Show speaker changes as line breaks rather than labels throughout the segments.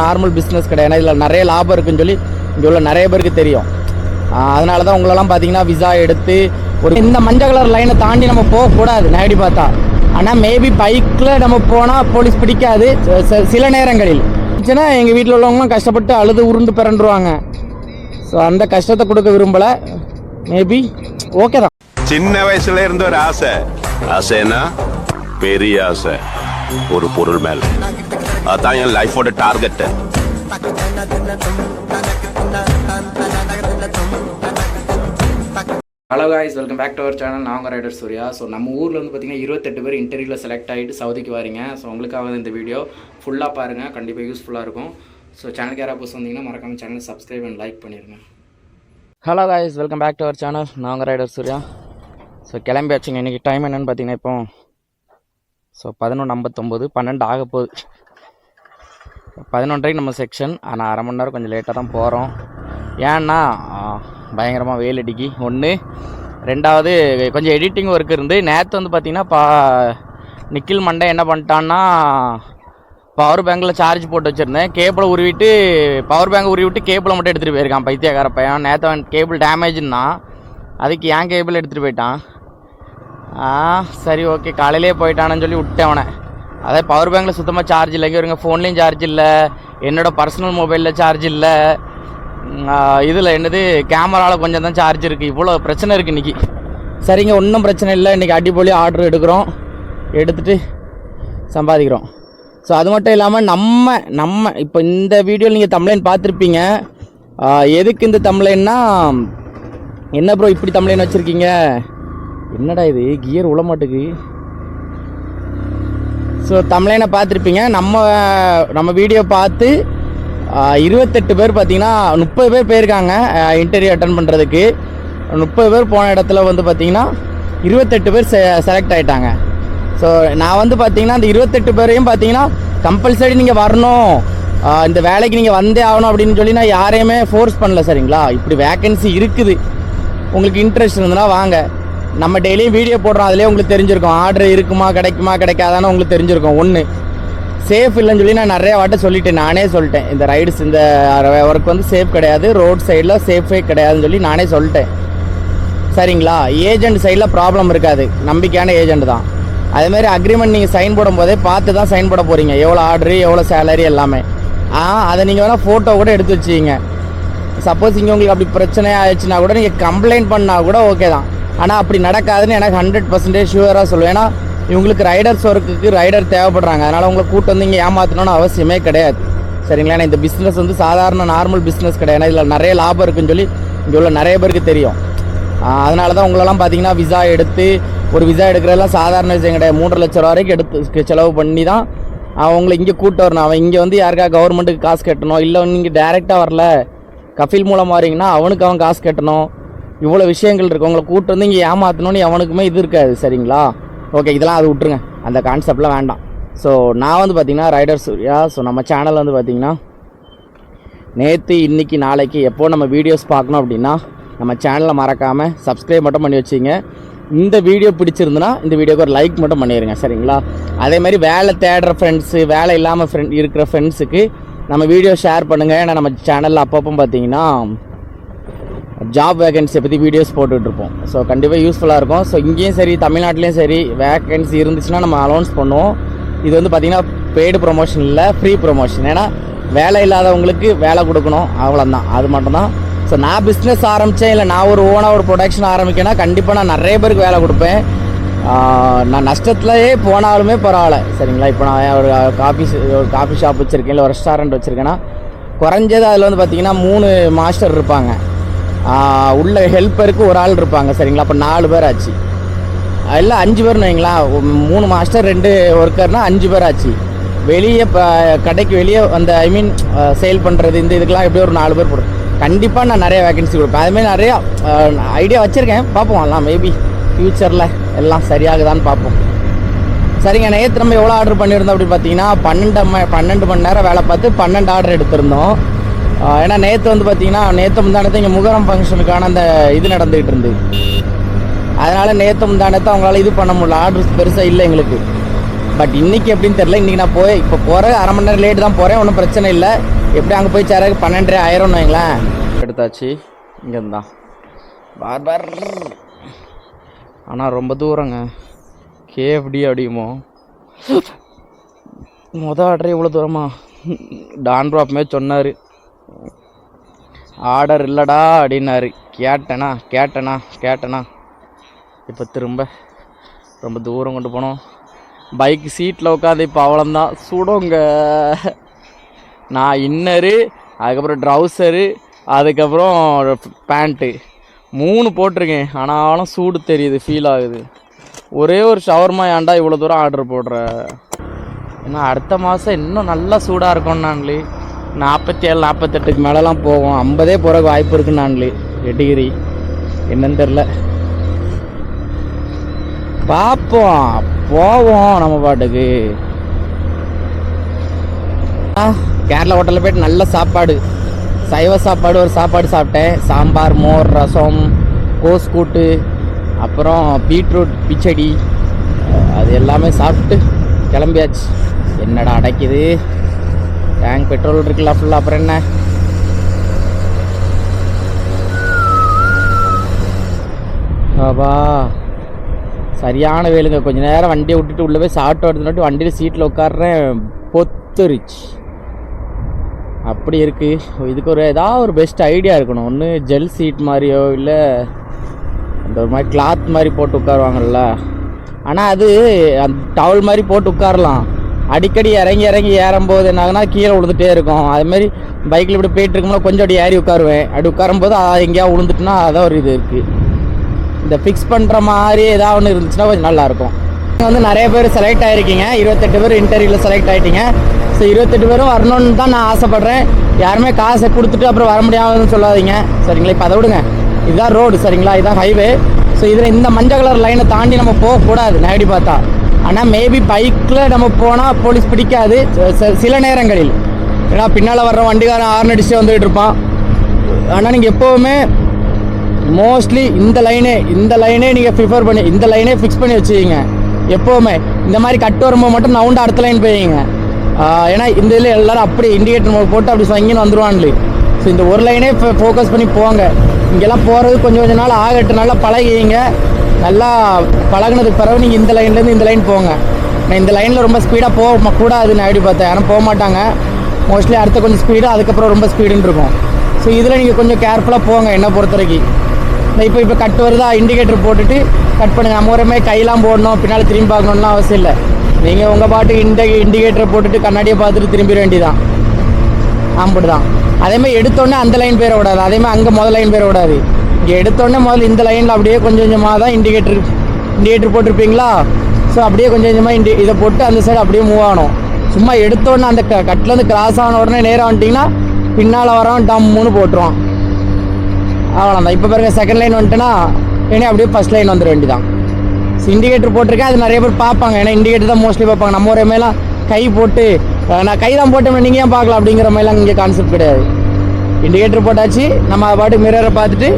Normal business கிடையாது. ஏன்னா இதில் நிறைய லாபம் இருக்குன்னு சொல்லி இங்கே உள்ள நிறைய பேருக்கு தெரியும். அதனால தான் உங்களெல்லாம் பார்த்தீங்கன்னா விசா எடுத்து ஒரு இந்த மஞ்சள் கலர் லைனை தாண்டி நம்ம போகக்கூடாது நேரடி பார்த்தா. ஆனால் மேபி பைக்கில் நம்ம போனால் போலீஸ் பிடிக்காது சில நேரங்களில். இருந்துச்சுன்னா எங்கள் வீட்டில் உள்ளவங்களும் கஷ்டப்பட்டு அழுது உருண்டு பிறண்டுருவாங்க. ஸோ அந்த கஷ்டத்தை கொடுக்க விரும்பலை. மேபி ஓகே தான்.
சின்ன வயசுல இருந்த ஒரு ஆசைன்னா பெரிய ஆசை ஒரு பொருள் மேல. அதான் என் லைஃபோட target.
Hello guys, welcome back to our channel. நான் உங்கள் ரைடர் சூர்யா. ஸோ நம்ம ஊரில் வந்து பார்த்திங்கன்னா 28 பேர் இன்டர்வியூவில் செலக்ட் ஆகிட்டு சவுதிக்கு வரீங்க. ஸோ உங்களுக்காக இந்த வீடியோ ஃபுல்லாக பாருங்கள், கண்டிப்பாக யூஸ்ஃபுல்லாக இருக்கும். ஸோ சேனலுக்கு யாராவது புதுசு வந்தீங்கன்னா மறக்காமல் சேனல் சப்ஸ்கிரைப் அண்ட் லைக் பண்ணிடுங்க. Hello guys, welcome back to our channel. நான் உங்கள் ரைடர் சூர்யா. ஸோ கிளம்பியாச்சுங்க. இன்றைக்கி டைம் என்னென்னு பார்த்தீங்கன்னா இப்போ 11:59, 12 ஆக போகுது. 11:30 நம்ம செக்ஷன். ஆனால் அரை மணி நேரம் கொஞ்சம் லேட்டாக தான் போகிறோம். ஏன்னா பயங்கரமாக வெயில் அடிக்கி ஒன்று. ரெண்டாவது கொஞ்சம் எடிட்டிங் ஒர்க் இருந்து நேற்று வந்து பார்த்திங்கன்னா நிக்கில் மண்டே என்ன பண்ணிட்டான்னா பவர் பேங்கில் சார்ஜ் போட்டு வச்சுருந்தேன். கேபிளை உருவிட்டு பவர் பேங்கை உருவிட்டு கேபிளை மட்டும் எடுத்துகிட்டு போயிருக்கான் பைத்தியக்கார பையன். நேற்று கேபிள் டேமேஜ்னா அதுக்கு ஏன் கேபிள் எடுத்துகிட்டு போயிட்டான். சரி ஓகே காலையிலே போயிட்டானு சொல்லி விட்டேன் அவனை. அதே பவர் பேங்கில் சுத்தமாக சார்ஜ் இல்லை. இங்கே இருங்க, ஃபோன்லேயும் சார்ஜ் இல்லை, என்னோடய பர்சனல் மொபைலில் சார்ஜ் இல்லை, இதில் என்னது கேமராவில் கொஞ்சம் தான் சார்ஜ் இருக்குது. இவ்வளோ பிரச்சனை இருக்குது இன்றைக்கி. சரிங்க, ஒன்றும் பிரச்சனை இல்லை. இன்றைக்கி அடிப்பொலி ஆர்டர் எடுத்துகிட்டு சம்பாதிக்கிறோம். ஸோ அது மட்டும் இல்லாமல் நம்ம இப்போ இந்த வீடியோவில் நீங்கள் தம்ப்லைன் பார்த்துருப்பீங்க. எதுக்கு இந்த தம்ப்லைன்னா, என்ன ப்ரோ இப்படி தம்ப்லைன் வச்சுருக்கீங்க, என்னடா இது கியர் உள்ள மாட்டுக்கு. ஸோ தம்ப்லைனை பார்த்துருப்பீங்க. நம்ம வீடியோ பார்த்து 28 பேர் பார்த்தீங்கன்னா 30 பேர் போயிருக்காங்க இன்டர்வியூ அட்டன் பண்ணுறதுக்கு. 30 பேர் போன இடத்துல வந்து பார்த்திங்கன்னா 28 பேர் செலக்ட் ஆகிட்டாங்க. ஸோ நான் வந்து பார்த்திங்கன்னா அந்த 28 பேரையும் பார்த்தீங்கன்னா கம்பல்சரி நீங்கள் வரணும், இந்த வேலைக்கு நீங்கள் வந்தே ஆகணும் அப்படின்னு சொல்லி நான் யாரையுமே ஃபோர்ஸ் பண்ணல. சரிங்களா, இப்படி வேக்கன்சி இருக்குது, உங்களுக்கு இன்ட்ரெஸ்ட் இருந்ததுன்னா வாங்க. நம்ம டெய்லியும் வீடியோ போடுறோம், அதிலே உங்களுக்கு தெரிஞ்சிருக்கும் ஆர்டர் இருக்குமா கிடைக்காதான்னு உங்களுக்கு தெரிஞ்சிருக்கும். ஒன்று சேஃப் இல்லைன்னு சொல்லி நான் நிறையா வாட்ட சொல்லிட்டேன். நானே சொல்லிட்டேன் இந்த ரைட்ஸ் இந்த ஒர்க் வந்து சேஃப் கிடையாது, ரோட் சைடில் சேஃபே கிடையாதுன்னு சொல்லி நானே சொல்லிட்டேன். சரிங்களா, ஏஜென்ட் சைடில் ப்ராப்ளம் இருக்காது, நம்பிக்கையான ஏஜென்ட் தான். அதேமாதிரி அக்ரிமெண்ட் நீங்கள் சைன் போடும் போதே பார்த்து தான் சைன் போட போகிறீங்க, எவ்வளோ ஆர்டரு எவ்வளோ சேலரி எல்லாமே. அதை நீங்கள் வேணால் ஃபோட்டோ கூட எடுத்து வச்சுக்கிங்க. சப்போஸ் இங்கே உங்களுக்கு அப்படி பிரச்சனை ஆயிடுச்சுன்னா கூட நீங்கள் கம்ப்ளைண்ட் பண்ணால் கூட ஓகே தான். ஆனால் அப்படி நடக்காதுன்னு எனக்கு 100% ஷுவராக சொல்லுவேன். ஏன்னா இவங்களுக்கு ரைடர்ஸ் ஒர்க்குக்கு ரைடர் தேவைப்படுறாங்க. அதனால் உங்களை கூட்டு வந்து இங்கே ஏமாற்றணும்னு அவசியமே கிடையாது. சரிங்களா, ஏன்னா இந்த பிஸ்னஸ் வந்து சாதாரண நார்மல் பிஸ்னஸ் கிடையாது. ஏன்னா இதில் நிறைய லாபம் இருக்குன்னு சொல்லி இங்கே உள்ள நிறைய பேருக்கு தெரியும். அதனால தான் உங்களெல்லாம் பார்த்தீங்கன்னா விசா எடுத்து ஒரு விசா எடுக்கிறதெல்லாம் சாதாரண விஷயம் கிடையாது. 3.5 லட்ச ரூபா வரைக்கும் எடுத்து செலவு பண்ணி தான் அவங்களை இங்கே கூட்டு வரணும். அவன் இங்கே வந்து யாருக்கா கவர்மெண்ட்டுக்கு காசு கட்டணும், இல்லை நீங்கள் டேரெக்டாக வரல கஃபில் மூலம் வரீங்கன்னா அவனுக்கு அவன் காசு கட்டணும். இவ்வளோ விஷயங்கள் இருக்குது. உங்களை கூட்டு வந்து இங்கே ஏமாற்றணும்னு எவனுக்குமே இது இருக்காது. சரிங்களா, ஓகே இதெல்லாம் அது விட்டுருங்க, அந்த கான்செப்ட்லாம் வேண்டாம். ஸோ நான் வந்து பார்த்திங்கன்னா ரைடர் சூர்யா. ஸோ நம்ம சேனல் வந்து பார்த்திங்கன்னா நேற்று இன்றைக்கி நாளைக்கு எப்போ நம்ம வீடியோஸ் பார்க்கணும் அப்படின்னா நம்ம சேனலை மறக்காமல் சப்ஸ்கிரைப் மட்டும் பண்ணி வச்சிங்க. இந்த வீடியோ பிடிச்சிருந்துன்னா இந்த வீடியோக்கு ஒரு லைக் மட்டும் பண்ணிடுங்க. சரிங்களா, அதேமாதிரி வேலை தேடுற ஃப்ரெண்ட்ஸு, வேலை இல்லாமல் இருக்கிற ஃப்ரெண்ட்ஸுக்கு நம்ம வீடியோ ஷேர் பண்ணுங்கள். ஏன்னா நம்ம சேனலில் அப்பப்போ பார்த்திங்கன்னா ஜாப் வேகன்சியை பற்றி வீடியோஸ் போட்டுட்ருப்போம். ஸோ கண்டிப்பாக யூஸ்ஃபுல்லாக இருக்கும். ஸோ இங்கேயும் சரி தமிழ்நாட்டிலையும் சரி வேகன்சி இருந்துச்சுன்னா நம்ம அனௌன்ஸ் பண்ணுவோம். இது வந்து பார்த்திங்கன்னா பெய்டு ப்ரொமோஷன் இல்லை, ஃப்ரீ ப்ரொமோஷன். ஏன்னா வேலை இல்லாதவங்களுக்கு வேலை கொடுக்கணும், அவ்வளோதான், அது மட்டும்தான். ஸோ நான் பிஸ்னஸ் ஆரம்பித்தேன், இல்லை நான் ஒரு ஓனாக ஒரு ப்ரொடக்ஷன் ஆரம்பிக்கேன்னா கண்டிப்பாக நான் நிறைய பேருக்கு வேலை கொடுப்பேன். நான் நஷ்டத்துலேயே போனாலுமே பரவாயில்ல. சரிங்களா, இப்போ நான் ஒரு காஃபி ஷாப் வச்சுருக்கேன், இல்லை ஒரு ரெஸ்டாரண்ட் வச்சுருக்கேன்னா குறைஞ்சது அதில் வந்து பார்த்திங்கன்னா 3 மாஸ்டர் இருப்பாங்க, உள்ள ஹெல்ப்பருக்கு ஒரு ஆள் இருப்பாங்க. சரிங்களா, அப்போ 4 பேர் ஆச்சு, இல்லை 5 பேர்னு வைங்களா. 3 மாஸ்டர் 2 ஒர்க்கர்னால் 5 பேர் ஆச்சு. வெளியே கடைக்கு வெளியே அந்த சேல் பண்ணுறது இந்த இதுக்கெலாம் எப்படியும் ஒரு 4 பேர் போடுறேன். கண்டிப்பாக நான் நிறைய வேகன்சி கொடுப்பேன். அதுமாதிரி நிறையா ஐடியா வச்சுருக்கேன், பார்ப்போம். எல்லாம் மேபி ஃப்யூச்சரில் எல்லாம் சரியாகுதான்னு பார்ப்போம். சரிங்க, நேற்று நம்ம எவ்வளோ ஆர்டர் பண்ணியிருந்தோம் அப்படின்னு பார்த்தீங்கன்னா 12 மணி நேரம் வேலை பார்த்து 12 ஆர்டர் எடுத்திருந்தோம். ஏன்னா நேற்று வந்து பார்த்தீங்கன்னா முந்தானத்தை இங்கே முகரம் ஃபங்க்ஷனுக்கான அந்த இது நடந்துகிட்டு இருந்தது. அதனால் முந்தானத்தை அவங்களால இது பண்ண முடியல, ஆர்டர்ஸ் பெருசாக இல்லை எங்களுக்கு. பட் இன்றைக்கி எப்படின்னு தெரில. இன்றைக்கி நான் இப்போ போகிறேன், அரை மணி நேரம் லேட்டு தான் போகிறேன், ஒன்றும் பிரச்சனை இல்லை. எப்படி அங்கே போய் சேர 12:30 ஆயிரம்னு வைங்களேன். எடுத்தாச்சு இங்கேருந்து தான் பார். ஆனால் ரொம்ப தூரங்க. கேஎஃப்டி அப்படியுமோ ஆர்டரே இவ்வளோ தூரமா? டான் ட்ராப்மே சொன்னார், ஆர்டர் இல்லைடா அப்படின்னாரு. கேட்டேனா இப்போ திரும்ப ரொம்ப தூரம் கொண்டு போனோம். பைக் சீட்டில் உட்காந்து இப்போ அவ்வளோந்தான் சுடுங்க. நான் இன்னரு, அதுக்கப்புறம் ட்ரௌசரு, அதுக்கப்புறம் பேண்ட்டு 3 போட்டிருக்கேன். ஆனாலும் சூடு தெரியுது, ஃபீல் ஆகுது. ஒரே ஒரு ஷவர்மா ஏன்டா இவ்வளோ தூரம் ஆர்டர் போடுற? ஏன்னா அடுத்த மாதம் இன்னும் நல்லா சூடாக இருக்கும். நான்லி 47 48க்கு மேலெலாம் போகும். 50 போகிறக்கு வாய்ப்பு இருக்குது. நான்லி டிகிரி என்னன்னு தெரில, பார்ப்போம். போவோம் நம்ம பாட்டுக்கு. கேரளா ஹோட்டலில் போய்ட்டு நல்ல சாப்பாடு, சைவ சாப்பாடு ஒரு சாப்பாடு சாப்பிட்டேன். சாம்பார், மோர், ரசம், கோஸ் கூட்டு, அப்புறம் பீட்ரூட் பிச்சடி, அது எல்லாமே சாப்பிட்டு கிளம்பியாச்சு. என்னடா அடைக்குது, டேங்க் பெட்ரோல் இருக்குல்ல ஃபுல்லாக, அப்புறம் என்ன. ஆபா சரியான வேலுங்க. கொஞ்சம் நேரம் வண்டியை விட்டுட்டு உள்ளே போய் சாப்பிட்டு எடுத்துட்டு வண்டியில் சீட்டில் உட்காடுறேன், பொத்துருச்சு. அப்படி இருக்குது. இதுக்கு ஏதாவது ஒரு பெஸ்ட் ஐடியா இருக்கணும். ஒன்று ஜெல் சீட் மாதிரியோ, இல்லை அந்த ஒரு மாதிரி கிளாத் மாதிரி போட்டு உட்காருவாங்கள்ல. ஆனால் அது அந்த டவல் மாதிரி போட்டு உட்காரலாம். அடிக்கடி இறங்கி ஏறும்போது என்ன ஆகுனா கீழே விழுந்துகிட்டே இருக்கும். அதுமாரி பைக்கில் இப்படி போயிட்டு இருக்கும்போது கொஞ்சம் அப்படி ஏறி உட்காருவேன். அப்படி உட்காரும்போது எங்கேயா விழுந்துட்டுனா அதான் ஒரு இது இருக்குது. இந்த ஃபிக்ஸ் பண்ணுற மாதிரி ஏதாவது ஒன்று இருந்துச்சுன்னா கொஞ்சம் நல்லாயிருக்கும். நீங்கள் நிறைய பேர் செலக்ட் ஆகிருக்கீங்க, 28 பேர் இன்டர்வியூவில் செலக்ட் ஆகிட்டீங்க. ஸோ 28 பேரும் வரணுன்னு தான் நான் ஆசைப்பட்றேன். யாருமே காசை கொடுத்துட்டு அப்புறம் வர முடியாதுன்னு சொல்லாதீங்க, சரிங்களா? இப்போ அதை விடுங்க, இதுதான் ரோடு, சரிங்களா? இதுதான் ஹைவே. ஸோ இதில் இந்த மஞ்சள் கலர் லைனை தாண்டி நம்ம போகக்கூடாது நேரடி பார்த்தா. ஆனால் மேபி பைக்கில் நம்ம போனால் போலீஸ் பிடிக்காது சில நேரங்களில். ஏன்னா பின்னால் வர்ற வண்டிக்காரன் ஹார்ன் அடிச்சு வந்துகிட்டு இருப்பான். ஆனால் நீங்கள் எப்போவுமே மோஸ்ட்லி இந்த லைனே நீங்கள் ப்ரிஃபர் பண்ணி இந்த லைனே ஃபிக்ஸ் பண்ணி வச்சுக்கிங்க. எப்போவுமே இந்த மாதிரி கட்டு வரும்போது மட்டும் நவுண்டு அடுத்த லைன் போயிங்க. ஏன்னா இந்த இதில் எல்லோரும் அப்படி இண்டிகேட்டர் போட்டு அப்படி சங்கின்னு வந்துடுவான்லி. ஸோ இந்த ஒரு லைனே ஃபோக்கஸ் பண்ணி போங்க. இங்கெல்லாம் போகிறது கொஞ்சம் நாள் ஆகட்டு, நல்லா பழகிங்க. நல்லா பழகினதுக்கு பிறகு நீங்கள் இந்த லைன்லேருந்து இந்த லைன் போங்க. நான் இந்த லைனில் ரொம்ப ஸ்பீடாக போகக்கூடாதுன்னு ஐடி பார்த்தேன். யாரும் போக மாட்டாங்க மோஸ்ட்லி. அடுத்த கொஞ்சம் ஸ்பீடு, அதுக்கப்புறம் ரொம்ப ஸ்பீடுன்னு இருக்கும். ஸோ இதில் நீங்கள் கொஞ்சம் கேர்ஃபுல்லாக போங்க என்னை பொறுத்த வரைக்கும். இப்போ கட் வருதா, இண்டிகேட்டர் போட்டுட்டு கட் பண்ணுங்கள். நம்ம ஒரே கையெல்லாம் போடணும், பின்னால் திரும்பி பார்க்கணும்லாம் அவசியம் இல்லை. நீங்கள் உங்கள் பாட்டுக்கு இண்டிகேட்டரை போட்டுட்டு கண்ணாடியை பார்த்துட்டு திரும்பிட வேண்டியதான். அப்படி தான். அதேமாதிரி எடுத்தோடனே அந்த லைன் பேர விடாது, அதேமாதிரி அங்கே முதல் லைன் பேர விடாது. இங்கே எடுத்தோடனே முதல்ல இந்த லைனில் அப்படியே கொஞ்சம் கொஞ்சமாக தான் இண்டிகேட்டர் போட்டிருப்பீங்களா? ஸோ அப்படியே கொஞ்சம் கொஞ்சமாக இதை போட்டு அந்த சைடு அப்படியே மூவ் ஆகணும். சும்மா எடுத்தோடனே அந்த கட்டிலேருந்து கிராஸ் ஆன உடனே நேராக வந்துட்டிங்கன்னா பின்னால் வரவன் டம்முன்னு போட்டுருவான். அவ்வளோதான். இப்போ பாருங்கள், செகண்ட் லைன் வந்துட்டுன்னா ஏன்னா அப்படியே ஃபஸ்ட் லைன் வந்துட வேண்டியதான். ஸோ இண்டிகேட்டர் போட்டிருக்கேன், அது நிறைய பேர் பார்ப்பாங்க. ஏன்னா இண்டிகேட்டர் தான் மோஸ்ட்லி பார்ப்பாங்க. நம்ம ஒரு மேலாம் கை போட்டு நான் கை தான் போட்டேன் நீங்கள் ஏன் பார்க்கலாம் அப்படிங்கிற மாதிரிலாம் இங்கே கான்செப்ட் கிடையாது. இண்டிகேட்டர் போட்டாச்சு, நம்ம பாட்டு மிரரை பார்த்துட்டு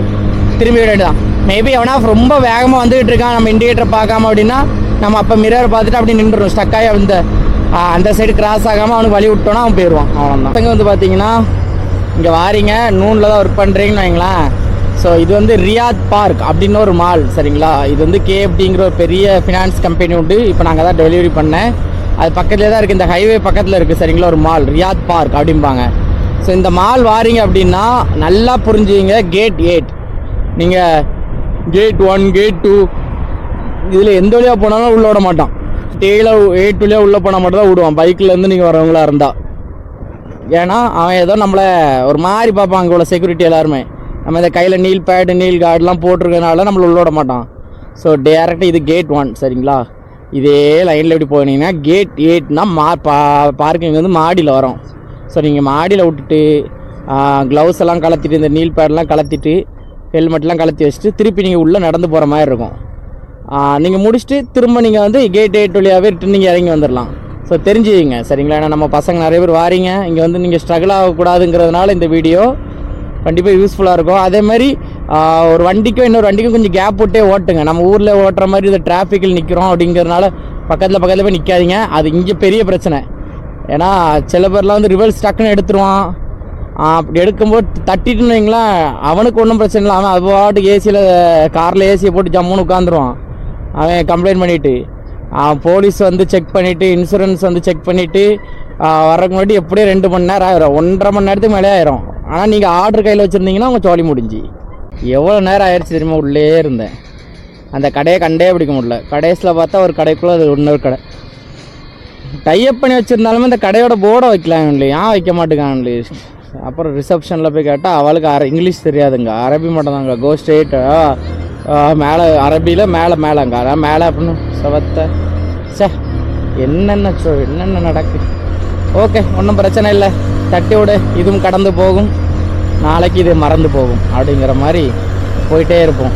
திரும்பி விட வேண்டியதான். மேபி அவனா ரொம்ப வேகமாக வந்துகிட்டு இருக்கான், நம்ம இண்டிகேட்டர் பார்க்காம அப்படின்னா நம்ம அப்போ மிரரை பார்த்துட்டு அப்படி நின்றுடும். ஸ்டக்காகி அந்த சைடு கிராஸ் ஆகாமல் அவனுக்கு வழி விட்டோன்னா அவன் போயிடுவான். அவ்வளோதான். இங்கே வந்து பார்த்தீங்கன்னா இங்கே வாரிங்க நூனில் தான் ஒர்க் பண்ணுறீங்கன்னு வைங்களேன். ஸோ இது வந்து ரியாத் பார்க் அப்படின்னு ஒரு மால், சரிங்களா? இது வந்து கேஎஃப்டிங்கிற ஒரு பெரிய ஃபினான்ஸ் கம்பெனி உண்டு. இப்போ நாங்கள் தான் டெலிவரி பண்ணேன். அது பக்கத்துலேயே தான் இருக்குது, இந்த ஹைவே பக்கத்தில் இருக்குது, சரிங்களா? ஒரு மால் ரியாத் பார்க் அப்படிம்பாங்க. ஸோ இந்த மால் வாரிங்க அப்படின்னா நல்லா புரிஞ்சுங்க. கேட் 8 நீங்கள் கேட் 1 கேட் 2 இதில் எந்த வழியாக போனாலும் உள்ளே விட மாட்டான். 8 வழியாக உள்ளே போனால் மட்டும் தான் விடுவான், பைக்கிலேருந்து நீங்கள் வரவங்களா இருந்தால். ஏன்னா அவன் ஏதோ நம்மளை ஒரு மாதிரி பார்ப்பான். அங்கே உள்ள செக்யூரிட்டி எல்லாருமே நம்ம இந்த கையில் நீல் பேடு நீல் கார்டெலாம் போட்டிருக்கனால நம்மளை உள்ள விட மாட்டான். ஸோ டேரெக்டாக இது கேட் 1, சரிங்களா? இதே லைனில் எப்படி போனீங்கன்னா கேட் 8னா பார்க்கிங் வந்து மாடியில் வரும். ஸோ நீங்கள் மாடியில் விட்டுட்டு க்ளவுஸ் எல்லாம் கலத்திட்டு இந்த நீல் பேடெலாம் கலத்திட்டு ஹெல்மெட்லாம் கலத்தி வச்சுட்டு திருப்பி நீங்கள் உள்ளே நடந்து போகிற மாதிரி இருக்கும். நீங்கள் முடிச்சுட்டு திரும்ப நீங்கள் வந்து கேட் 8 வழியாகவே ரிட்டன் நீங்கள் இறங்கி வந்துடலாம். ஸோ தெரிஞ்சுங்க, சரிங்களா? ஏன்னா நம்ம பசங்க நிறைய பேர் வாரீங்க, இங்கே வந்து நீங்கள் ஸ்ட்ரகிள் ஆகக்கூடாதுங்கிறதுனால இந்த வீடியோ கண்டிப்பாக யூஸ்ஃபுல்லாக இருக்கும். அதேமாதிரி ஒரு வண்டிக்கும் இன்னொரு வண்டிக்கும் கொஞ்சம் கேப் விட்டே ஓட்டுங்க. நம்ம ஊரில் ஓட்டுற மாதிரி இந்த டிராஃபிக்கில் நிற்கிறோம் அப்படிங்கிறதுனால பக்கத்தில் போய் நிற்காதீங்க. அது இங்கே பெரிய பிரச்சனை. ஏன்னா சில பேர்லாம் வந்து ரிவர்ஸ் டக்குன்னு எடுத்துருவான். அப்படி எடுக்கும்போது தட்டிட்டுன்னு வைங்களேன், அவனுக்கு ஒன்றும் பிரச்சனை இல்லை. அவன் அது பாட்டுக்கு ஏசியில் காரில் ஏசியை போட்டு ஜம்முன்னு உட்காந்துருவான். அவன் கம்ப்ளைண்ட் பண்ணிவிட்டு போலீஸ் வந்து செக் பண்ணிவிட்டு இன்சூரன்ஸ் வந்து செக் பண்ணிவிட்டு வரக்கு முன்னாடி எப்படியும் 2 மணி நேரம் ஆயிரும், 1.5 மணி நேரத்துக்கு மேலே ஆயிரும். ஆனால் நீங்கள் ஆர்டர் கையில் வச்சுருந்தீங்கன்னா உங்கள் சோழி முடிஞ்சு. எவ்வளோ நேரம் ஆயிடுச்சு தெரியுமா, உள்ளே இருந்தேன். அந்த கடையை கண்டே பிடிக்க முடியல. கடைசியில் பார்த்தா ஒரு கடைக்குள்ளே அது இன்னொரு கடை டைப் பண்ணி வச்சுருந்தாலுமே இந்த கடையோட போர்டை வைக்கலாம் இல்லையா, ஏன் வைக்க மாட்டேங்காங்களே. அப்புறம் ரிசப்ஷனில் போய் கேட்டால் அவளுக்கு இங்கிலீஷ் தெரியாதுங்க, அரபி மட்டும் தாங்க. கோ ஸ்ட்ரெயிட் மேலே அரபியில் மேலேங்க, அதான் மேலே அப்படின்னு சவத்தை. சே என்னென்ன நடக்குது. ஓகே, ஒன்றும் பிரச்சனை இல்லை, தட்டி விடு, இதுவும் கடந்து போகும், நாளைக்கு இது மறந்து போகும் அப்படிங்கிற மாதிரி போயிட்டே இருப்போம்.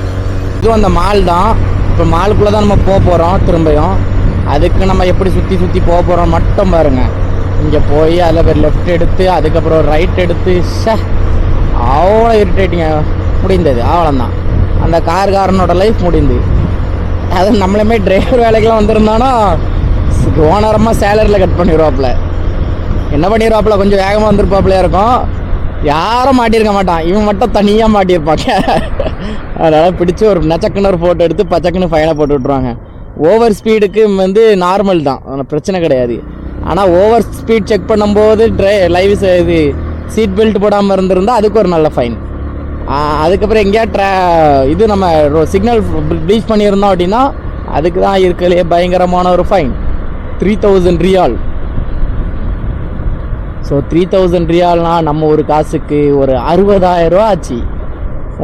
இதுவும் அந்த மால் தான். இப்போ மாலுக்குள்ளே தான் நம்ம போக போகிறோம் திரும்பியும். அதுக்கு நம்ம எப்படி சுற்றி போக போகிறோம் மட்டும் பாருங்கள். இங்கே போய் அதில் பேர் லெஃப்ட் எடுத்து அதுக்கப்புறம் ரைட் எடுத்து அவ்வளோ இரிட்டேட்டிங்க முடிந்தது. அவ்வளோதான், அந்த காரனோட லைஃப் முடிந்து. அது நம்மளுமே டிரைவர் வேலைக்கெலாம் வந்திருந்தானா ஓனரமாக சேலரியில் கட் பண்ணிடுவாப்புல. என்ன பண்ணிடுவாப்புல, கொஞ்சம் வேகமாக வந்துருப்பாப்புலையா இருக்கும். யாரும் மாட்டியிருக்க மாட்டான், இவன் மட்டும் தனியாக மாட்டியிருப்பாங்க. அதனால் பிடிச்சி ஒரு நச்சக்குன்னு ஒரு ஃபோட்டோ எடுத்து பச்சக்குன்னு ஃபைனை போட்டு விட்ருவாங்க. ஓவர் ஸ்பீடுக்கு வந்து நார்மல் தான், பிரச்சனை கிடையாது. ஆனால் ஓவர் ஸ்பீட் செக் பண்ணும்போது லைவ் இது சீட் பெல்ட் போடாமல் இருந்திருந்தால் அதுக்கு ஒரு நல்ல ஃபைன். அதுக்கப்புறம் எங்கேயா இது நம்ம சிக்னல் ப்ரீச் பண்ணியிருந்தோம் அப்படின்னா அதுக்கு தான் இருக்கலையே பயங்கரமான ஒரு ஃபைன், 3000 ரியால். ஸோ 3000 ரியால்னா நம்ம ஒரு காசுக்கு ஒரு 60,000 ரூபா ஆச்சு.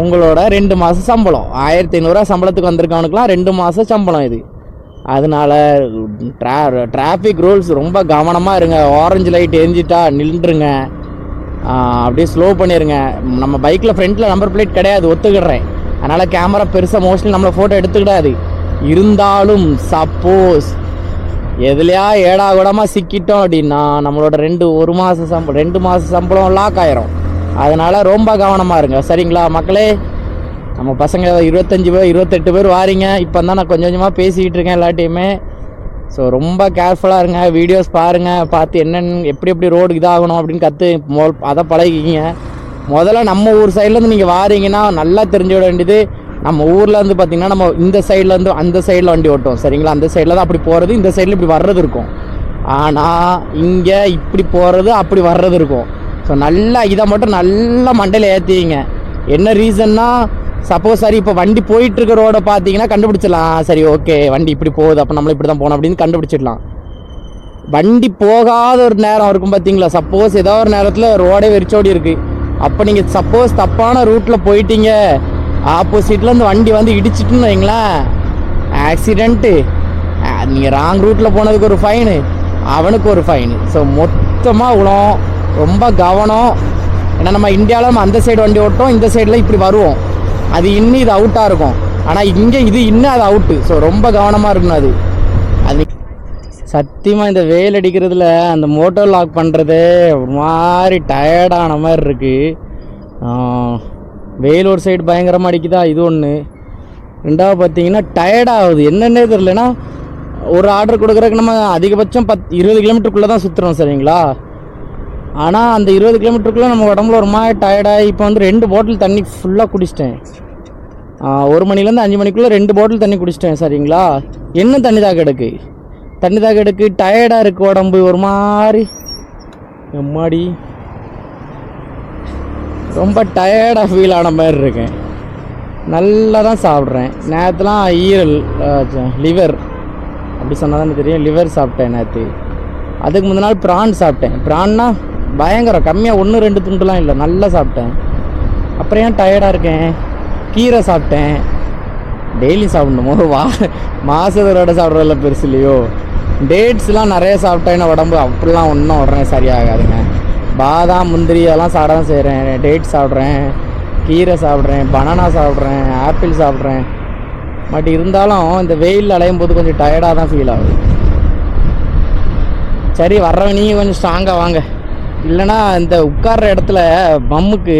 உங்களோட 2 மாதம் சம்பளம். 1500 சம்பளத்துக்கு வந்திருக்கவனுக்குலாம் 2 மாதம் சம்பளம் இது. அதனால டிராஃபிக் ரூல்ஸ் ரொம்ப கவனமாக இருங்க. ஆரஞ்சு லைட் எரிஞ்சிட்டா நின்றுருங்க, அப்படியே ஸ்லோ பண்ணிடுங்க. நம்ம பைக்கில் ஃப்ரண்ட்டில் நம்பர் பிளேட் கிடையாது, ஒத்துக்கிடுறேன். அதனால் கேமரா பெருசாக மோஸ்ட்லி நம்மளை ஃபோட்டோ எடுத்துக்கிடாது. இருந்தாலும் சப்போஸ் எதுலையா ஏடாகூடமாக சிக்கிட்டோம் அப்படின்னா நம்மளோட 2 மாத சம்பளம் லாக் ஆயிரும். அதனால் ரொம்ப கவனமாக இருங்க, சரிங்களா மக்களே? நம்ம பசங்க 25 பேர் 28 பேர் வாரீங்க. இப்போ தான் நான் கொஞ்சம் கொஞ்சமாக பேசிக்கிட்டு இருக்கேன் எல்லாட்டையுமே. ஸோ ரொம்ப கேர்ஃபுல்லாக இருங்க, வீடியோஸ் பாருங்கள், பார்த்து எப்படி ரோடு இதாகணும் அப்படின்னு அதை பழகிக்கிங்க. முதல்ல நம்ம ஊர் சைட்லேருந்து நீங்கள் வாரீங்கன்னா நல்லா தெரிஞ்சு விட வேண்டியது, நம்ம ஊரில் வந்து பார்த்திங்கன்னா நம்ம இந்த சைட்லேருந்து அந்த சைடில் வண்டி ஓட்டும், சரிங்களா? அந்த சைடில் தான் அப்படி போகிறது, இந்த சைடில் இப்படி வர்றது இருக்கும். ஆனால் இங்கே இப்படி போகிறது அப்படி வர்றது இருக்கும். ஸோ நல்லா இதை மட்டும் நல்லா மண்டையில் ஏற்றிங்க. என்ன ரீசன்னா, சப்போஸ் சரி இப்போ வண்டி போயிட்டுருக்க ரோடை பார்த்தீங்கன்னா கண்டுபிடிச்சிடலாம். சரி ஓகே, வண்டி இப்படி போகுது, அப்போ நம்மளும் இப்படி தான் போகணும் அப்படின்னு கண்டுபிடிச்சிடலாம். வண்டி போகாத ஒரு நேரம் இருக்கும் பார்த்தீங்களா, சப்போஸ் ஏதோ ஒரு நேரத்தில் ரோடே வெறிச்சோடி இருக்குது. அப்போ நீங்கள் சப்போஸ் தப்பான ரூட்டில் போயிட்டீங்க, ஆப்போசிட்லேருந்து வண்டி வந்து இடிச்சிட்டுன்னு வைங்களேன், ஆக்சிடெண்ட்டு. நீங்கள் ராங் ரூட்டில் போனதுக்கு ஒரு ஃபைனு, அவனுக்கு ஒரு ஃபைனு. ஸோ மொத்தமாக உளம் ரொம்ப கவனம். ஏன்னா நம்ம இந்தியாவில் நம்ம அந்த சைடு வண்டி ஓட்டோம், இந்த சைடில் இப்படி வருவோம், அது இன்னும் இது அவுட்டாக இருக்கும். ஆனால் இங்கே இது இன்னும் அது அவுட்டு. ஸோ ரொம்ப கவனமாக இருக்கணும். அது சத்தியமாக இந்த வெயில் அடிக்கிறதுல அந்த மோட்டர் லாக் பண்ணுறது ஒரு மாதிரி டயர்டான மாதிரி இருக்குது. வெயில் ஒரு சைடு பயங்கரமாக அடிக்குதா, இது ஒன்று. ரெண்டாவது பார்த்தீங்கன்னா டயர்டாகுது, என்னென்னே தெரியலனா. ஒரு ஆர்டர் கொடுக்குறதுக்கு நம்ம அதிகபட்சம் 20 கிலோமீட்டருக்குள்ளே தான் சுற்றுறோம், சரிங்களா? ஆனால் அந்த 20 கிலோமீட்டருக்குள்ளே நம்ம உடம்புல ஒரு மாதிரி டயர்டாகி இப்போ வந்து 2 பாட்டில் தண்ணி ஃபுல்லாக குடிச்சிட்டேன். 1 மணிலேருந்து 5 மணிக்குள்ளே 2 பாட்டில் தண்ணி குடிச்சிட்டேன், சரிங்களா? என்ன தண்ணி தாக எடுக்கு டயர்டாக இருக்குது உடம்பு ஒரு மாதிரி. எம்மாடி ரொம்ப டயர்டாக ஃபீல் ஆன மாதிரி இருக்கேன். நல்லா தான் சாப்பிட்றேன். நேற்றுலாம் ஈரல் லிவர் அப்படி சொன்னால் தான் தெரியும், லிவர் சாப்பிட்டேன் நேற்று. அதுக்கு முந்தின நாள் ப்ரான் சாப்பிட்டேன். ப்ரான்னா பயங்கரம், கம்மியாக 1-2 துண்டுலாம் இல்லை, நல்லா சாப்பிட்டேன். அப்புறம் ஏன் டயர்டாக இருக்கேன்? கீரை சாப்பிட்டேன். டெய்லி சாப்பிடணுமோ? மாதத்தோட சாப்பிட்றதில்ல பெருசு இல்லையோ. டேட்ஸ்லாம் நிறைய சாப்பிட்டேன்னா உடம்பு அப்படிலாம் ஒன்றும் உடனே சரியாகாதுங்க. பாதாம் முந்திரி அதெல்லாம் சாப்பிட தான் செய்கிறேன். டேட்ஸ் சாப்பிட்றேன், கீரை சாப்பிட்றேன், பனானா சாப்பிட்றேன், ஆப்பிள் சாப்பிட்றேன். பட் இருந்தாலும் இந்த வெயில் அலையும் போது கொஞ்சம் டயர்டாக தான் ஃபீல் ஆகுது. சரி, வர்றவங்க நீங்கள் கொஞ்சம் ஸ்ட்ராங்காக வாங்க. இல்லைனா இந்த உட்கார்ற இடத்துல பம்முக்கு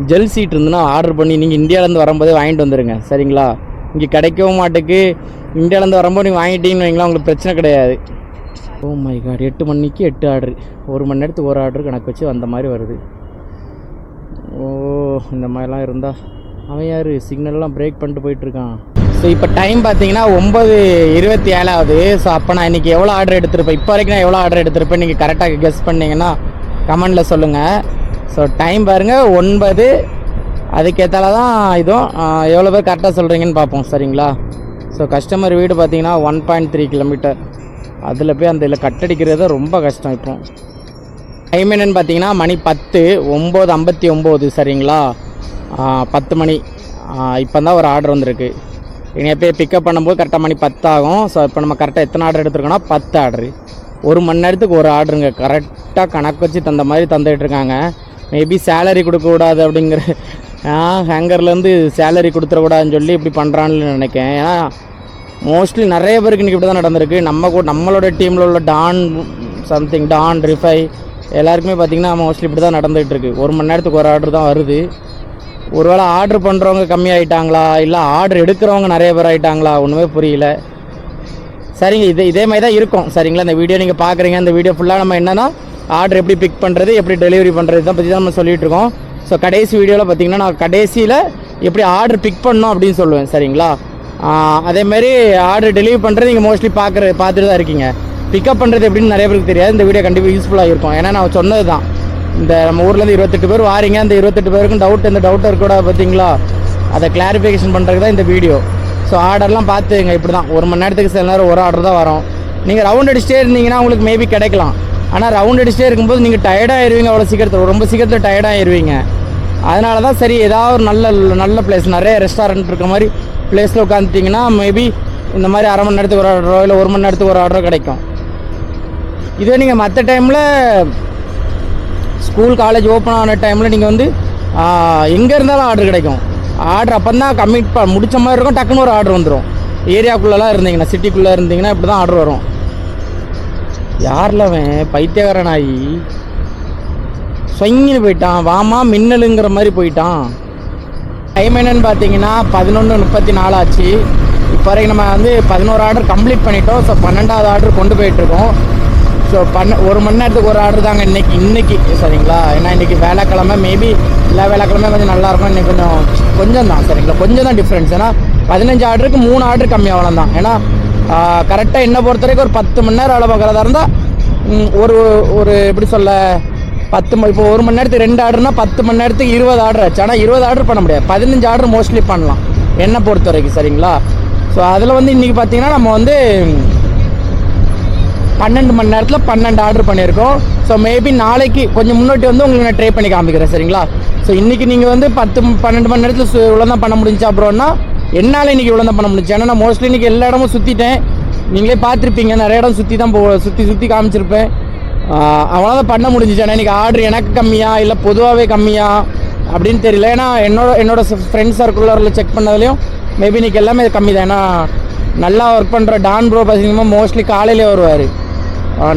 ஜெல் சீட் இருந்துன்னா ஆர்டர் பண்ணி நீங்கள் இந்தியாவிலேருந்து வரும்போதே வாங்கிட்டு வந்துடுங்க, சரிங்களா? இங்கே கிடைக்கவும் மாட்டுக்கு. இந்தியாவிலேருந்து வரும்போது நீங்கள் வாங்கிட்டீங்கன்னு வைங்களா, உங்களுக்கு பிரச்சனை கிடையாது. ஓ மை காட், 8 மணிக்கு 8 ஆர்டரு, 1 மணி நேரத்துக்கு 1 ஆர்டர் கணக்கு வச்சு வந்த மாதிரி வருது. ஓ, இந்த மாதிரிலாம் இருந்தால் அவன் யார் சிக்னல்லாம் பிரேக் பண்ணிட்டு போயிட்டுருக்கான். ஸோ இப்போ டைம் பார்த்தீங்கன்னா 9:27 ஆகுது. ஸோ அப்போ நான் இன்றைக்கி எவ்வளோ ஆர்டர் எடுத்திருப்பேன், இப்போ வரைக்கும் நான் எவ்வளோ ஆர்டர் எடுத்திருப்பேன் நீங்கள் கரெக்டாக கெஸ் பண்ணிங்கன்னா கமெண்டில் சொல்லுங்கள். ஸோ டைம் பாருங்கள் 9, அதுக்கேற்றால தான் இதுவும் எவ்வளோ பேர் கரெக்டாக சொல்கிறீங்கன்னு பார்ப்போம் சரிங்களா. ஸோ கஸ்டமர் வீடு பார்த்தீங்கன்னா 1.3 கிலோமீட்டர், அதில் போய் அந்த இதில் கட்டடிக்கிறது ரொம்ப கஷ்டம். இப்போ டைம் என்னென்னு பார்த்தீங்கன்னா மணி 10, 9:59 சரிங்களா. 10 மணி இப்போ தான் ஒரு ஆர்டர் வந்திருக்கு. இனி போய் பிக்கப் பண்ணும்போது கரெக்டாக மணி 10 ஆகும். ஸோ இப்போ நம்ம கரெக்டாக எத்தனை ஆர்டர் எடுத்துருக்கோன்னா 10 ஆர்டரு, 1 மணி நேரத்துக்கு 1 ஆர்டருங்க. கரெக்டாக கணக்கு வச்சு தந்த மாதிரி தந்துகிட்ருக்காங்க. மேபி சேலரி கொடுக்கக்கூடாது அப்படிங்கிற ஹேங்கர்லேருந்து சேலரி கொடுத்துடக்கூடாதுன்னு சொல்லி இப்படி பண்ணுறான்னு நினைக்கிறேன். ஏன்னா மோஸ்ட்லி நிறைய பேருக்கு இன்றைக்கி இப்படி தான் நடந்திருக்கு. நம்மளோட டீமில் உள்ள டான் ரிஃபை எல்லாருக்குமே பார்த்திங்கன்னா மோஸ்ட்லி இப்படி தான் நடந்துகிட்டு இருக்குது. 1 மணி நேரத்துக்கு 1 ஆர்டர் தான் வருது. ஒருவேளை ஆர்டர் பண்ணுறவங்க கம்மியாயிட்டாங்களா, இல்லை ஆர்டர் எடுக்கிறவங்க நிறைய பேர் ஆகிட்டாங்களா, ஒன்றுமே புரியல. சரிங்க, இதே மாதிரி தான் இருக்கும் சரிங்களா. இந்த வீடியோ நீங்கள் பார்க்குறீங்க, இந்த வீடியோ ஃபுல்லாக நம்ம என்னென்னா ஆர்டர் எப்படி பிக் பண்ணுறது, எப்படி டெலிவரி பண்ணுறது தான் பற்றி தான் நம்ம சொல்லிகிட்ருக்கோம். ஸோ கடைசி வீடியோவில் பார்த்திங்கன்னா நான் கடைசியில் எப்படி ஆர்டர் பிக் பண்ணோம் அப்படின்னு சொல்லுவேன் சரிங்களா. அதேமாரி ஆர்டர் டெலிவரி பண்ணுறது நீங்கள் மோஸ்ட்லி பார்த்துட்டு தான் இருக்கீங்க. பிக்கப் பண்ணுறது எப்படின்னு நிறைய பேருக்கு தெரியாது. இந்த வீடியோ கண்டிப்பாக யூஸ்ஃபுல்லாக இருக்கும். ஏன்னா நான் சொன்னது தான், இந்த நம்ம ஊர்லேருந்து 28 பேர் வாரீங்க, அந்த 28 பேருக்கும் எந்த டவுட் இருக்கக்கூடாது பார்த்தீங்களா, அதை கிளாரிஃபிகேஷன் பண்ணுறதுக்கு தான் இந்த வீடியோ. ஸோ ஆர்டர்லாம் பார்த்துங்க. இப்படி தான் 1 மணி நேரத்துக்கு சில நேரம் 1 ஆர்டர் தான் வரும். நீங்கள் ரவுண்ட் அடிச்சிட்டே இருந்தீங்கன்னா உங்களுக்கு மேபி கிடைக்கலாம். ஆனால் ரவுண்ட் அடிச்சிட்டே இருக்கும்போது நீங்கள் டயர்டாகிடுவீங்க, அவ்வளோ சீக்கிரத்தில் ரொம்ப சீக்கிரத்தில் டயர்டாகிடுவீங்க. அதனால தான் சரி ஏதாவது ஒரு நல்ல பிளேஸ், நிறைய ரெஸ்டாரண்ட் இருக்க மாதிரி பிளேஸில் உட்காந்துட்டிங்கன்னா மேபி இந்த மாதிரி அரை மணி நேரத்துக்கு 1 ஆர்டரோ இல்லை 1 மணி நேரத்துக்கு 1 ஆர்டரோ கிடைக்கும். இதே நீங்கள் மற்ற டைமில் ஸ்கூல் காலேஜ் ஓப்பன் ஆன டைமில் நீங்கள் வந்து எங்கே இருந்தாலும் ஆர்டர் கிடைக்கும். ஆர்டர் அப்போ தான் கம்மிட் முடித்த மாதிரி இருக்கும், டக்குன்னு ஒரு ஆர்டர் வந்துடும். ஏரியாக்குள்ளெலாம் இருந்தீங்கன்னா, சிட்டிக்குள்ளே இருந்தீங்கன்னா இப்படி தான் ஆர்டர் வரும். யாரில் அவன் பைத்தியக்காரன் ஆகி சொங்கின்னு போயிட்டான், வாமா மின்னலுங்கிற மாதிரி போயிட்டான். டைம் என்னன்னு பார்த்தீங்கன்னா 11:34 ஆச்சு. இப்போ வரைக்கும் நம்ம வந்து 11 ஆர்டர் கம்ப்ளீட் பண்ணிட்டோம். ஸோ 12வது ஆர்டர் கொண்டு போயிட்டுருக்கோம். ஸோ 1 மணி நேரத்துக்கு 1 ஆர்டர் தாங்க இன்றைக்கி சரிங்களா. ஏன்னா இன்றைக்கி வேலைக்கிழமை, மேபி எல்லா வேலைக்கிழமை கொஞ்சம் நல்லாயிருக்கும். இன்றைக்கி கொஞ்சம் தான் சரிங்களா, கொஞ்சம் தான் டிஃப்ரென்ஸ். ஏன்னா 15 ஆர்டருக்கு 3 ஆர்டர் கம்மி அவ்வளோதான். ஏன்னா கரெக்டாக என்னை பொறுத்த வரைக்கும் ஒரு 10 மணி நேரம் வேலை பார்க்குறதா இருந்தால் ஒரு எப்படி சொல்ல 10 இப்போ 1 மணி நேரத்துக்கு 2 ஆர்டர்னா 10 மணி நேரத்துக்கு 20 ஆர்டர் ஆச்சு. ஆனால் 20 ஆர்டர் பண்ண முடியாது, 15 ஆர்டர் மோஸ்ட்லி பண்ணலாம் என்னை பொறுத்த வரைக்கும் சரிங்களா. ஸோ அதில் வந்து இன்றைக்கி பார்த்தீங்கன்னா நம்ம வந்து 12 மணி நேரத்தில் 12 ஆர்டர் பண்ணியிருக்கோம். ஸோ மேபி நாளைக்கு கொஞ்சம் முன்னாடி வந்து உங்களுக்கு நான் ட்ரை பண்ணி காமிக்கிறேன் சரிங்களா. ஸோ இன்றைக்கி நீங்கள் வந்து 10-12 மணி நேரத்தில் இவ்வளோ தான் பண்ண முடிஞ்சா அப்புறம்னா என்னால் இன்றைக்கி இவ்வளோ தான் பண்ண முடிஞ்சு. ஏன்னா நான் மோஸ்ட்லி இன்றைக்கி எல்லா இடமும் சுற்றிட்டேன், நீங்களே பார்த்துருப்பீங்க, நிறைய இடம் சுற்றி காமிச்சிருப்பேன். அவ்வளோதான் பண்ண முடிஞ்சிச்சு. ஏன்னா இன்றைக்கி ஆர்டர் எனக்கு கம்மியா இல்லை பொதுவாகவே கம்மியா அப்படின்னு தெரியல. ஏன்னா என்னோட ஃப்ரெண்ட்ஸ் சர்க்குலரில் செக் பண்ணதுலேயும் மேபி இன்றைக்கி எல்லாமே கம்மி தான். ஏன்னா நல்லா ஒர்க் பண்ணுற டான் ப்ரோ பார்த்தீங்கன்னா மோஸ்ட்லி காலையிலே வருவார்,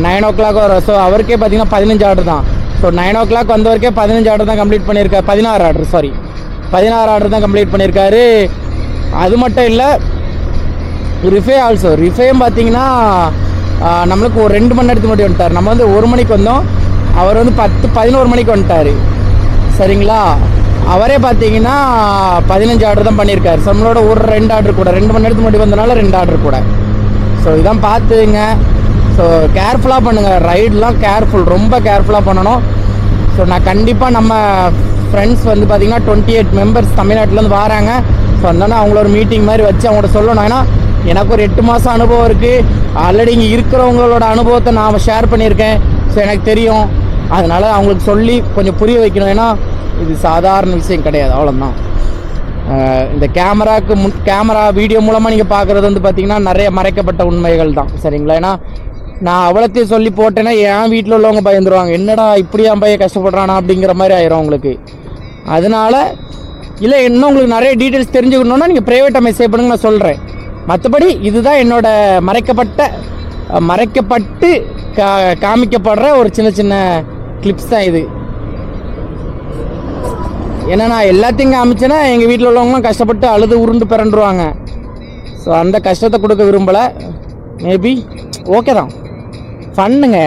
9 o'clock வரும். ஸோ அவருக்கே பார்த்தீங்கன்னா 15 ஆர்டர் தான். ஸோ 9 o'clock வந்தவருக்கே 15 ஆர்டர் தான் கம்ப்ளீட் பண்ணியிருக்காரு. 16 ஆர்டர் தான் கம்ப்ளீட் பண்ணியிருக்காரு. அது மட்டும் இல்லை, ரிஃபேயும் பார்த்தீங்கன்னா நம்மளுக்கு ஒரு 2 மணி நேரத்துக்கு முன்னாடி வந்துட்டார். நம்ம வந்து 1 மணிக்கு வந்தோம், அவர் வந்து 11 மணிக்கு வந்துட்டார் சரிங்களா. அவரே பார்த்தீங்கன்னா 15 ஆர்டர் தான் பண்ணியிருக்காரு. நம்மளோட ஒரு 2 ஆர்டர் கூட, 2 மணி நேரத்துக்கு முன்னாடி வந்தனால 2 ஆர்டர் கூட. ஸோ இதான் பார்த்துங்க. ஸோ கேர்ஃபுல்லாக பண்ணுங்கள், ரைடெலாம் ரொம்ப கேர்ஃபுல்லாக பண்ணணும். ஸோ நான் கண்டிப்பாக நம்ம ஃப்ரெண்ட்ஸ் வந்து பார்த்திங்கன்னா 28 மெம்பர்ஸ் தமிழ்நாட்டிலேருந்து வராங்க. ஸோ அதனால அவங்கள ஒரு மீட்டிங் மாதிரி வச்சு அவங்கள்ட்ட சொல்லணும். ஏன்னா எனக்கு ஒரு 8 மாதம் அனுபவம் இருக்குது, ஆல்ரெடி இங்கே இருக்கிறவங்களோட அனுபவத்தை நான் ஷேர் பண்ணியிருக்கேன். ஸோ எனக்கு தெரியும், அதனால் அவங்களுக்கு சொல்லி கொஞ்சம் புரிய வைக்கணும். ஏன்னா இது சாதாரண விஷயம் கிடையாது, அவ்வளோதான். இந்த கேமரா வீடியோ மூலமாக நீங்கள் பார்க்குறது வந்து பார்த்திங்கன்னா நிறைய மறைக்கப்பட்ட உண்மைகள் தான் சரிங்களா. ஏன்னா நான் அவ்வளோத்தையும் சொல்லி போட்டேன்னா என் வீட்டில் உள்ளவங்க பயந்துருவாங்க, என்னடா இப்படி என் பையன் கஷ்டப்படுறானா அப்படிங்கிற மாதிரி ஆயிரும் உங்களுக்கு. அதனால் இல்லை இன்னும் உங்களுக்கு நிறைய டீட்டெயில்ஸ் தெரிஞ்சுக்கணுன்னா நீங்கள் ப்ரைவேட்டாக மெசேஜ் பண்ணுங்க, நான் சொல்கிறேன். மற்றபடி இதுதான் என்னோட மறைக்கப்பட்டு காமிக்கப்படுற ஒரு சின்ன கிளிப்ஸ் தான் இது. ஏன்னா நான் எல்லாத்தையும் காமிச்சேன்னா எங்கள் வீட்டில் உள்ளவங்களாம் கஷ்டப்பட்டு அழுது உருண்டு பிறண்டுருவாங்க. ஸோ அந்த கஷ்டத்தை கொடுக்க விரும்பலை. மேபி ஓகே தான், ஃபன்னுங்க,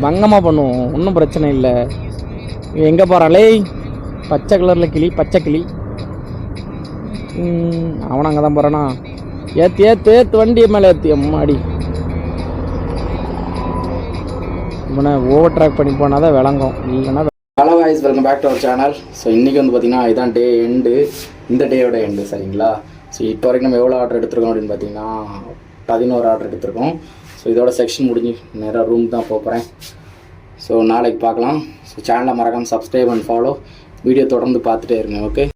பங்கமாக பண்ணுவோம், ஒன்றும் பிரச்சனை இல்லை. எங்கே போகிறாளே பச்சை கலரில் கிளி, பச்சை கிளி, அவன் அங்கே தான் போகிறானா? ஏற்று வண்டியை மேலே ஏற்றி அம்மாடி. இவனை ஓவர் ட்ராக் பண்ணி போனால் தான் விளங்கும், இல்லைன்னா. Hello guys, welcome back to our channel. So இன்றைக்கி வந்து பார்த்திங்கன்னா இதான் டே எண்டு, இந்த டேயோட எண்டு, சரிங்களா? ஸோ இப்போ வரைக்கும் நம்ம எவ்வளோ ஆர்டர் எடுத்துருக்கோம் அப்படின்னு பார்த்தீங்கன்னா 11 ஆர்டர் எடுத்துருக்கோம். ஸோ இதோட செக்ஷன் முடிஞ்சு நேராக ரூம் தான் போகிறேன். ஸோ நாளைக்கு பார்க்கலாம். ஸோ சேனலை மறக்காமல் சப்ஸ்கிரைப் அண்ட் ஃபாலோ, வீடியோ தொடர்ந்து பார்த்துட்டே இருங்க. ஓகே.